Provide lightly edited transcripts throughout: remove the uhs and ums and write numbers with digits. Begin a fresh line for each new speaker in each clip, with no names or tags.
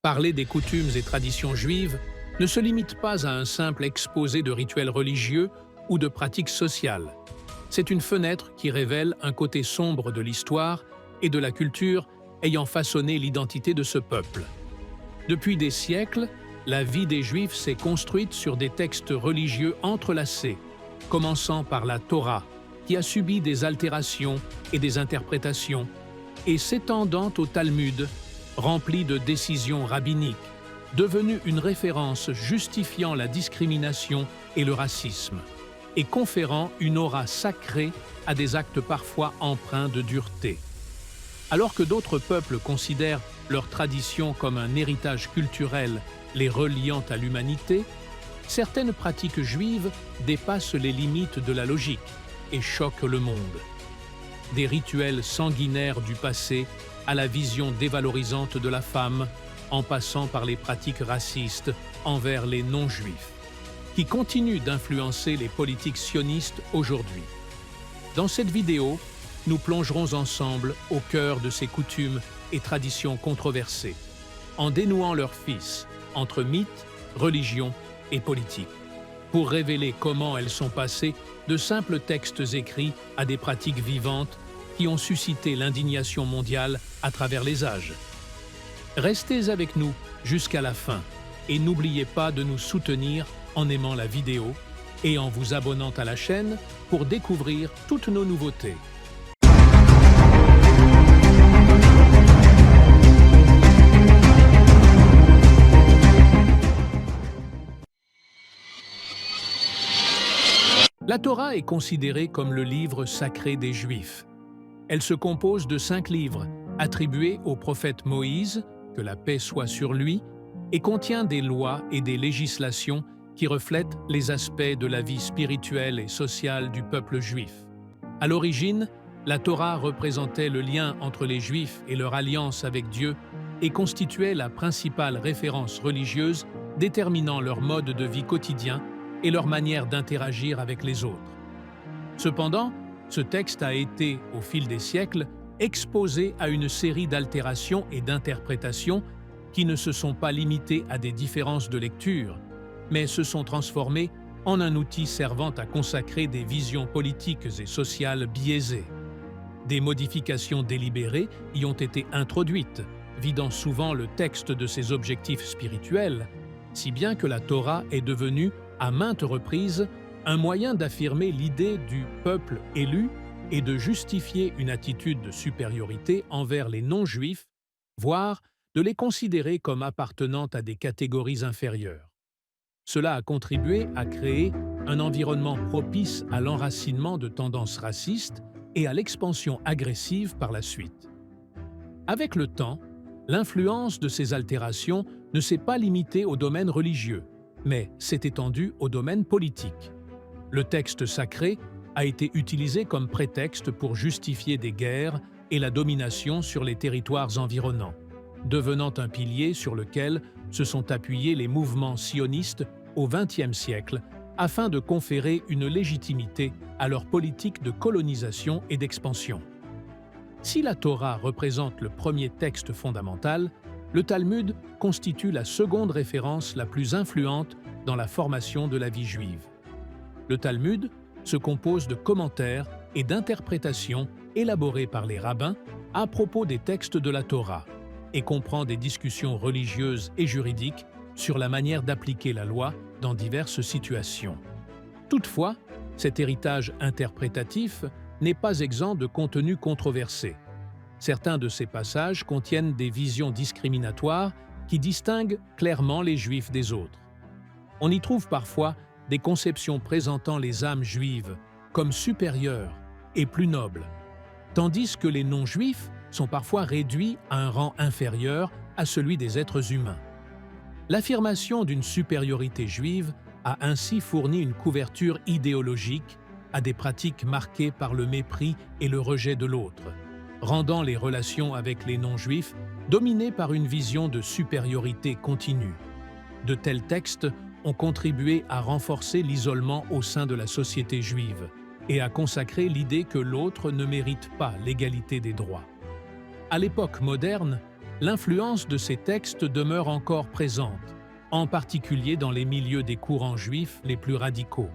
Parler des coutumes et traditions juives ne se limite pas à un simple exposé de rituels religieux ou de pratiques sociales. C'est une fenêtre qui révèle un côté sombre de l'histoire et de la culture ayant façonné l'identité de ce peuple. Depuis des siècles, la vie des Juifs s'est construite sur des textes religieux entrelacés, commençant par la Torah, qui a subi des altérations et des interprétations, et s'étendant au Talmud, rempli de décisions rabbiniques, devenu une référence justifiant la discrimination et le racisme, et conférant une aura sacrée à des actes parfois empreints de dureté. Alors que d'autres peuples considèrent leur tradition comme un héritage culturel les reliant à l'humanité, certaines pratiques juives dépassent les limites de la logique et choquent le monde. Des rituels sanguinaires du passé à la vision dévalorisante de la femme, en passant par les pratiques racistes envers les non-juifs, qui continuent d'influencer les politiques sionistes aujourd'hui. Dans cette vidéo, nous plongerons ensemble au cœur de ces coutumes et traditions controversées, en dénouant leurs fils entre mythes, religion et politique, pour révéler comment elles sont passées de simples textes écrits à des pratiques vivantes qui ont suscité l'indignation mondiale à travers les âges. Restez avec nous jusqu'à la fin et n'oubliez pas de nous soutenir en aimant la vidéo et en vous abonnant à la chaîne pour découvrir toutes nos nouveautés. La Torah est considérée comme le livre sacré des Juifs. Elle se compose de 5 livres, attribués au prophète Moïse, que la paix soit sur lui, et contient des lois et des législations qui reflètent les aspects de la vie spirituelle et sociale du peuple juif. À l'origine, la Torah représentait le lien entre les Juifs et leur alliance avec Dieu et constituait la principale référence religieuse déterminant leur mode de vie quotidien et leur manière d'interagir avec les autres. Cependant, ce texte a été, au fil des siècles, exposé à une série d'altérations et d'interprétations qui ne se sont pas limitées à des différences de lecture, mais se sont transformées en un outil servant à consacrer des visions politiques et sociales biaisées. Des modifications délibérées y ont été introduites, vidant souvent le texte de ses objectifs spirituels, si bien que la Torah est devenue, à maintes reprises, un moyen d'affirmer l'idée du peuple élu et de justifier une attitude de supériorité envers les non-juifs, voire de les considérer comme appartenant à des catégories inférieures. Cela a contribué à créer un environnement propice à l'enracinement de tendances racistes et à l'expansion agressive par la suite. Avec le temps, l'influence de ces altérations ne s'est pas limitée au domaine religieux, mais s'est étendue au domaine politique. Le texte sacré a été utilisé comme prétexte pour justifier des guerres et la domination sur les territoires environnants, devenant un pilier sur lequel se sont appuyés les mouvements sionistes au XXe siècle afin de conférer une légitimité à leur politique de colonisation et d'expansion. Si la Torah représente le premier texte fondamental, le Talmud constitue la seconde référence la plus influente dans la formation de la vie juive. Le Talmud se compose de commentaires et d'interprétations élaborés par les rabbins à propos des textes de la Torah et comprend des discussions religieuses et juridiques sur la manière d'appliquer la loi dans diverses situations. Toutefois, cet héritage interprétatif n'est pas exempt de contenu controversé. Certains de ces passages contiennent des visions discriminatoires qui distinguent clairement les Juifs des autres. On y trouve parfois des conceptions présentant les âmes juives comme supérieures et plus nobles, tandis que les non-juifs sont parfois réduits à un rang inférieur à celui des êtres humains. L'affirmation d'une supériorité juive a ainsi fourni une couverture idéologique à des pratiques marquées par le mépris et le rejet de l'autre, rendant les relations avec les non-juifs dominées par une vision de supériorité continue. De tels textes ont contribué à renforcer l'isolement au sein de la société juive et à consacrer l'idée que l'autre ne mérite pas l'égalité des droits. À l'époque moderne, l'influence de ces textes demeure encore présente, en particulier dans les milieux des courants juifs les plus radicaux.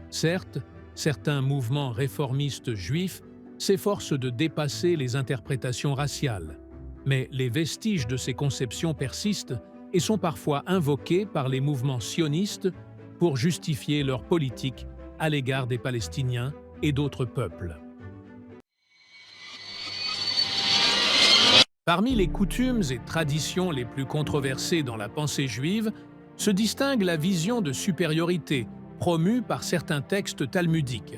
Certes, certains mouvements réformistes juifs s'efforcent de dépasser les interprétations raciales, mais les vestiges de ces conceptions persistent et sont parfois invoqués par les mouvements sionistes pour justifier leur politique à l'égard des Palestiniens et d'autres peuples. Parmi les coutumes et traditions les plus controversées dans la pensée juive se distingue la vision de supériorité promue par certains textes talmudiques.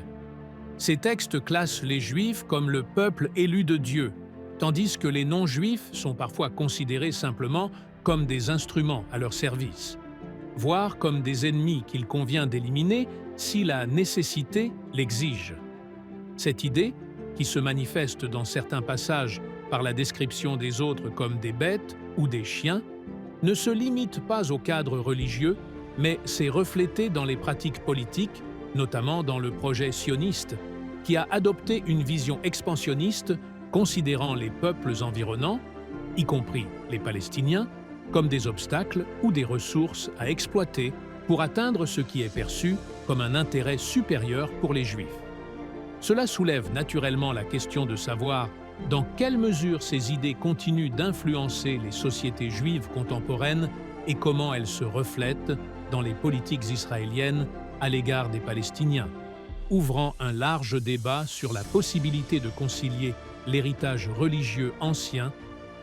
Ces textes classent les Juifs comme le peuple élu de Dieu, tandis que les non-Juifs sont parfois considérés simplement comme des instruments à leur service, voire comme des ennemis qu'il convient d'éliminer si la nécessité l'exige. Cette idée, qui se manifeste dans certains passages par la description des autres comme des bêtes ou des chiens, ne se limite pas au cadre religieux, mais s'est reflétée dans les pratiques politiques, notamment dans le projet sioniste, qui a adopté une vision expansionniste considérant les peuples environnants, y compris les Palestiniens, comme des obstacles ou des ressources à exploiter pour atteindre ce qui est perçu comme un intérêt supérieur pour les Juifs. Cela soulève naturellement la question de savoir dans quelle mesure ces idées continuent d'influencer les sociétés juives contemporaines et comment elles se reflètent dans les politiques israéliennes à l'égard des Palestiniens, ouvrant un large débat sur la possibilité de concilier l'héritage religieux ancien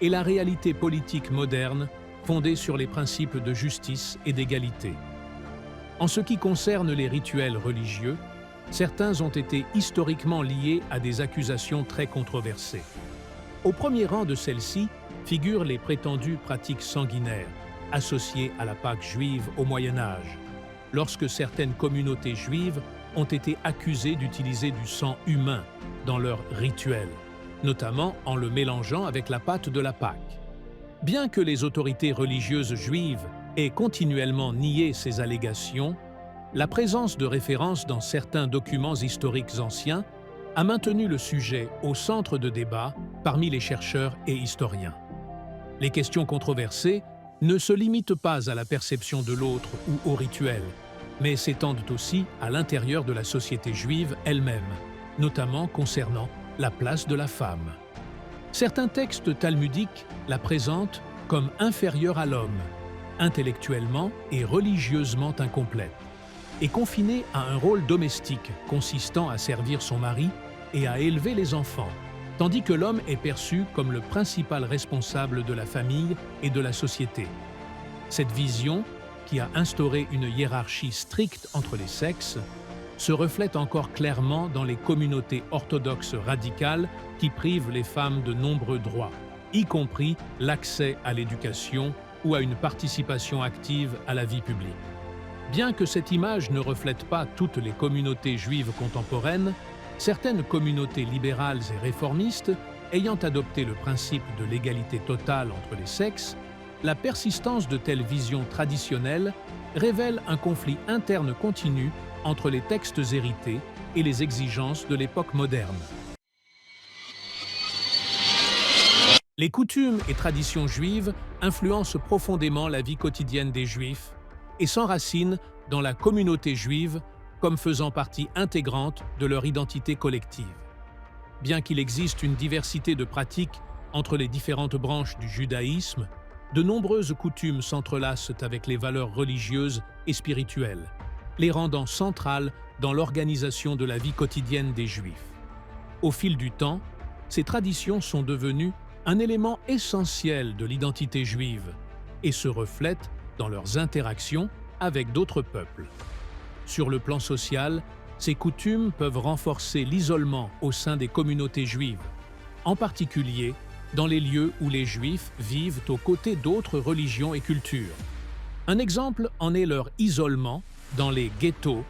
et la réalité politique moderne fondée sur les principes de justice et d'égalité. En ce qui concerne les rituels religieux, certains ont été historiquement liés à des accusations très controversées. Au premier rang de celles-ci figurent les prétendues pratiques sanguinaires, associées à la Pâque juive au Moyen Âge, lorsque certaines communautés juives ont été accusées d'utiliser du sang humain dans leurs rituels, notamment en le mélangeant avec la pâte de la Pâque. Bien que les autorités religieuses juives aient continuellement nié ces allégations, la présence de références dans certains documents historiques anciens a maintenu le sujet au centre de débats parmi les chercheurs et historiens. Les questions controversées ne se limitent pas à la perception de l'autre ou au rituel, mais s'étendent aussi à l'intérieur de la société juive elle-même, notamment concernant la place de la femme. Certains textes talmudiques la présentent comme inférieure à l'homme, intellectuellement et religieusement incomplète, et confinée à un rôle domestique consistant à servir son mari et à élever les enfants, tandis que l'homme est perçu comme le principal responsable de la famille et de la société. Cette vision, qui a instauré une hiérarchie stricte entre les sexes, se reflète encore clairement dans les communautés orthodoxes radicales qui privent les femmes de nombreux droits, y compris l'accès à l'éducation ou à une participation active à la vie publique. Bien que cette image ne reflète pas toutes les communautés juives contemporaines, certaines communautés libérales et réformistes, ayant adopté le principe de l'égalité totale entre les sexes, la persistance de telles visions traditionnelles révèle un conflit interne continu entre les textes hérités et les exigences de l'époque moderne. Les coutumes et traditions juives influencent profondément la vie quotidienne des Juifs et s'enracinent dans la communauté juive comme faisant partie intégrante de leur identité collective. Bien qu'il existe une diversité de pratiques entre les différentes branches du judaïsme, de nombreuses coutumes s'entrelacent avec les valeurs religieuses et spirituelles, les rendant centrales dans l'organisation de la vie quotidienne des Juifs. Au fil du temps, ces traditions sont devenues un élément essentiel de l'identité juive et se reflètent dans leurs interactions avec d'autres peuples. Sur le plan social, ces coutumes peuvent renforcer l'isolement au sein des communautés juives, en particulier dans les lieux où les Juifs vivent aux côtés d'autres religions et cultures. Un exemple en est leur isolement dans les ghettos,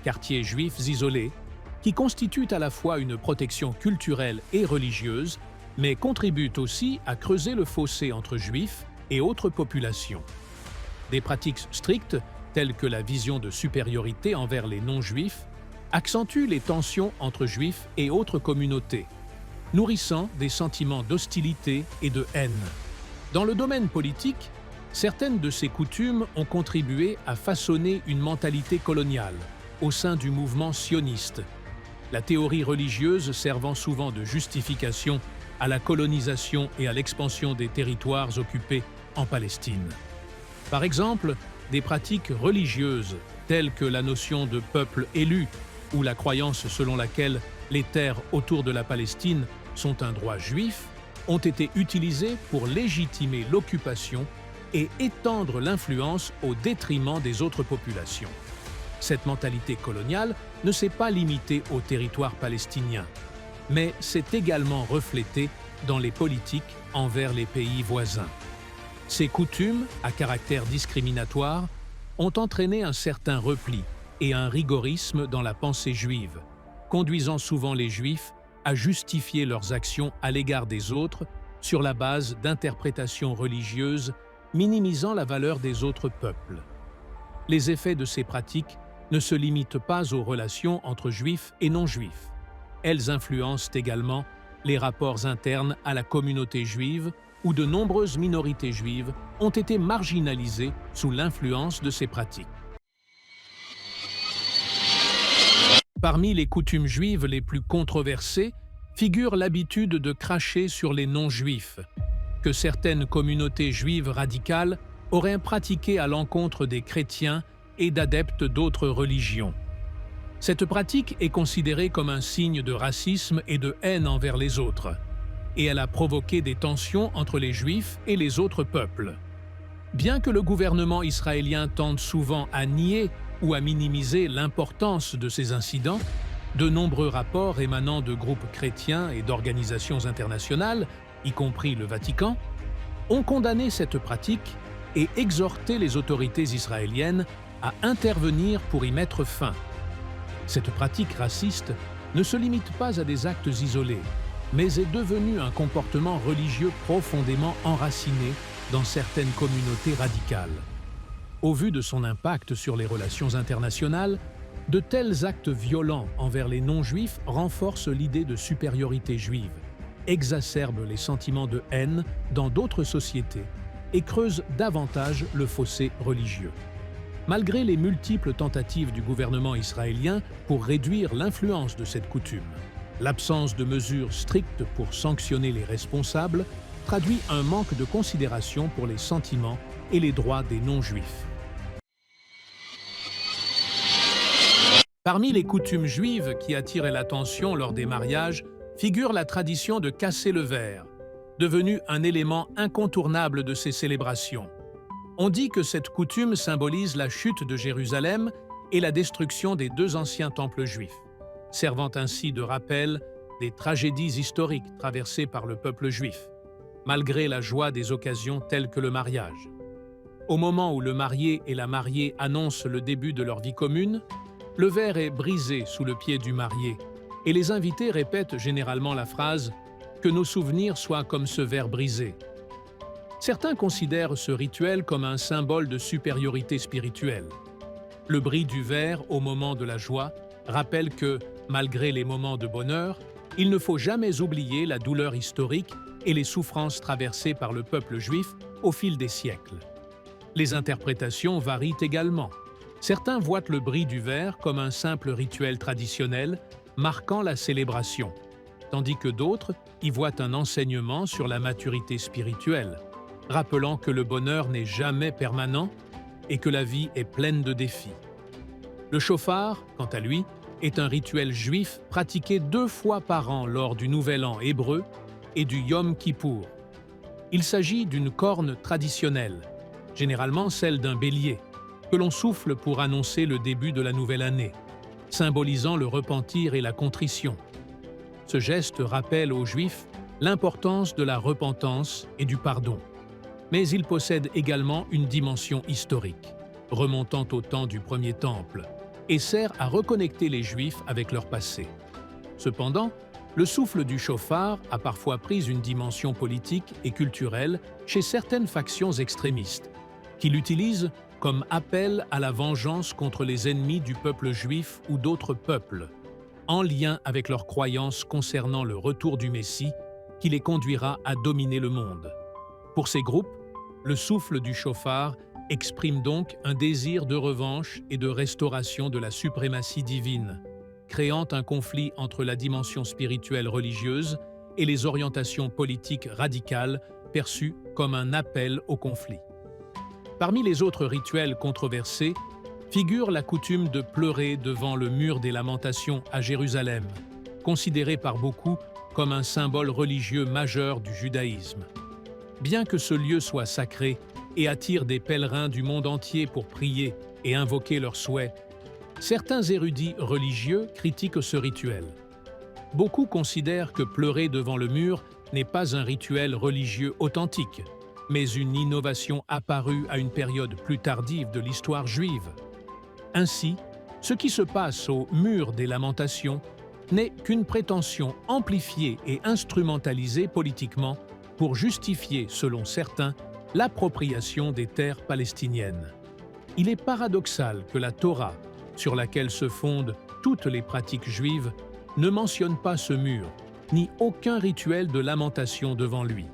quartiers juifs isolés, qui constituent à la fois une protection culturelle et religieuse, mais contribuent aussi à creuser le fossé entre Juifs et autres populations. Des pratiques strictes, telles que la vision de supériorité envers les non-juifs, accentuent les tensions entre Juifs et autres communautés, nourrissant des sentiments d'hostilité et de haine. Dans le domaine politique, certaines de ces coutumes ont contribué à façonner une mentalité coloniale au sein du mouvement sioniste, la théorie religieuse servant souvent de justification à la colonisation et à l'expansion des territoires occupés en Palestine. Par exemple, des pratiques religieuses telles que la notion de peuple élu ou la croyance selon laquelle les terres autour de la Palestine sont un droit juif ont été utilisées pour légitimer l'occupation et étendre l'influence au détriment des autres populations. Cette mentalité coloniale ne s'est pas limitée au territoire palestinien, mais s'est également reflétée dans les politiques envers les pays voisins. Ces coutumes, à caractère discriminatoire, ont entraîné un certain repli et un rigorisme dans la pensée juive, conduisant souvent les Juifs à justifier leurs actions à l'égard des autres sur la base d'interprétations religieuses minimisant la valeur des autres peuples. Les effets de ces pratiques ne se limitent pas aux relations entre Juifs et non-Juifs. Elles influencent également les rapports internes à la communauté juive où de nombreuses minorités juives ont été marginalisées sous l'influence de ces pratiques. Parmi les coutumes juives les plus controversées figure l'habitude de cracher sur les non-juifs, que certaines communautés juives radicales auraient pratiqué à l'encontre des chrétiens et d'adeptes d'autres religions. Cette pratique est considérée comme un signe de racisme et de haine envers les autres, et elle a provoqué des tensions entre les Juifs et les autres peuples. Bien que le gouvernement israélien tente souvent à nier ou à minimiser l'importance de ces incidents, de nombreux rapports émanant de groupes chrétiens et d'organisations internationales, y compris le Vatican, ont condamné cette pratique et exhorté les autorités israéliennes à intervenir pour y mettre fin. Cette pratique raciste ne se limite pas à des actes isolés, mais est devenue un comportement religieux profondément enraciné dans certaines communautés radicales. Au vu de son impact sur les relations internationales, de tels actes violents envers les non-juifs renforcent l'idée de supériorité juive, exacerbent les sentiments de haine dans d'autres sociétés et creusent davantage le fossé religieux. Malgré les multiples tentatives du gouvernement israélien pour réduire l'influence de cette coutume, l'absence de mesures strictes pour sanctionner les responsables traduit un manque de considération pour les sentiments et les droits des non-juifs. Parmi les coutumes juives qui attiraient l'attention lors des mariages figure la tradition de casser le verre, devenue un élément incontournable de ces célébrations. On dit que cette coutume symbolise la chute de Jérusalem et la destruction des deux anciens temples juifs, servant ainsi de rappel des tragédies historiques traversées par le peuple juif, malgré la joie des occasions telles que le mariage. Au moment où le marié et la mariée annoncent le début de leur vie commune, le verre est brisé sous le pied du marié et les invités répètent généralement la phrase « Que nos souvenirs soient comme ce verre brisé ». Certains considèrent ce rituel comme un symbole de supériorité spirituelle. Le bris du verre au moment de la joie rappelle que, malgré les moments de bonheur, il ne faut jamais oublier la douleur historique et les souffrances traversées par le peuple juif au fil des siècles. Les interprétations varient également. Certains voient le bris du verre comme un simple rituel traditionnel marquant la célébration, tandis que d'autres y voient un enseignement sur la maturité spirituelle, rappelant que le bonheur n'est jamais permanent et que la vie est pleine de défis. Le chauffard, quant à lui, est un rituel juif pratiqué 2 fois par an lors du Nouvel An hébreu et du Yom Kippour. Il s'agit d'une corne traditionnelle, généralement celle d'un bélier, que l'on souffle pour annoncer le début de la nouvelle année, symbolisant le repentir et la contrition. Ce geste rappelle aux Juifs l'importance de la repentance et du pardon. Mais il possède également une dimension historique, remontant au temps du premier temple, et sert à reconnecter les Juifs avec leur passé. Cependant, le souffle du chauffard a parfois pris une dimension politique et culturelle chez certaines factions extrémistes, qui l'utilisent comme appel à la vengeance contre les ennemis du peuple juif ou d'autres peuples, en lien avec leurs croyances concernant le retour du Messie qui les conduira à dominer le monde. Pour ces groupes, le souffle du chauffard exprime donc un désir de revanche et de restauration de la suprématie divine, créant un conflit entre la dimension spirituelle religieuse et les orientations politiques radicales perçues comme un appel au conflit. Parmi les autres rituels controversés figure la coutume de pleurer devant le mur des lamentations à Jérusalem, considéré par beaucoup comme un symbole religieux majeur du judaïsme. Bien que ce lieu soit sacré et attire des pèlerins du monde entier pour prier et invoquer leurs souhaits, certains érudits religieux critiquent ce rituel. Beaucoup considèrent que pleurer devant le mur n'est pas un rituel religieux authentique, mais une innovation apparue à une période plus tardive de l'histoire juive. Ainsi, ce qui se passe au mur des lamentations n'est qu'une prétention amplifiée et instrumentalisée politiquement pour justifier, selon certains, l'appropriation des terres palestiniennes. Il est paradoxal que la Torah, sur laquelle se fondent toutes les pratiques juives, ne mentionne pas ce mur, ni aucun rituel de lamentation devant lui.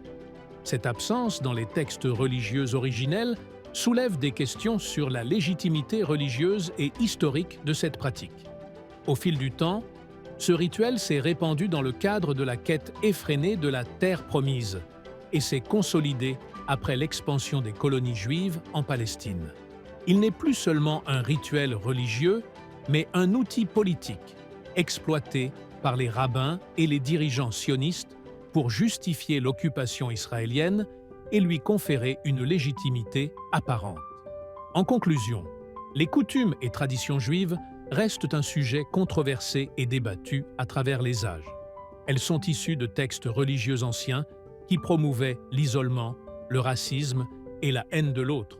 Cette absence dans les textes religieux originels soulève des questions sur la légitimité religieuse et historique de cette pratique. Au fil du temps, ce rituel s'est répandu dans le cadre de la quête effrénée de la terre promise et s'est consolidé après l'expansion des colonies juives en Palestine. Il n'est plus seulement un rituel religieux, mais un outil politique, exploité par les rabbins et les dirigeants sionistes pour justifier l'occupation israélienne et lui conférer une légitimité apparente. En conclusion, les coutumes et traditions juives restent un sujet controversé et débattu à travers les âges. Elles sont issues de textes religieux anciens qui promouvaient l'isolement, le racisme et la haine de l'autre.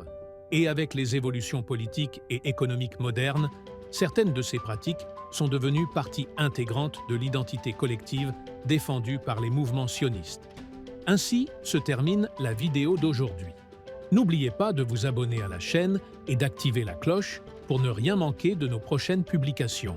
Et avec les évolutions politiques et économiques modernes, certaines de ces pratiques sont devenues partie intégrante de l'identité collective défendue par les mouvements sionistes. Ainsi se termine la vidéo d'aujourd'hui. N'oubliez pas de vous abonner à la chaîne et d'activer la cloche pour ne rien manquer de nos prochaines publications.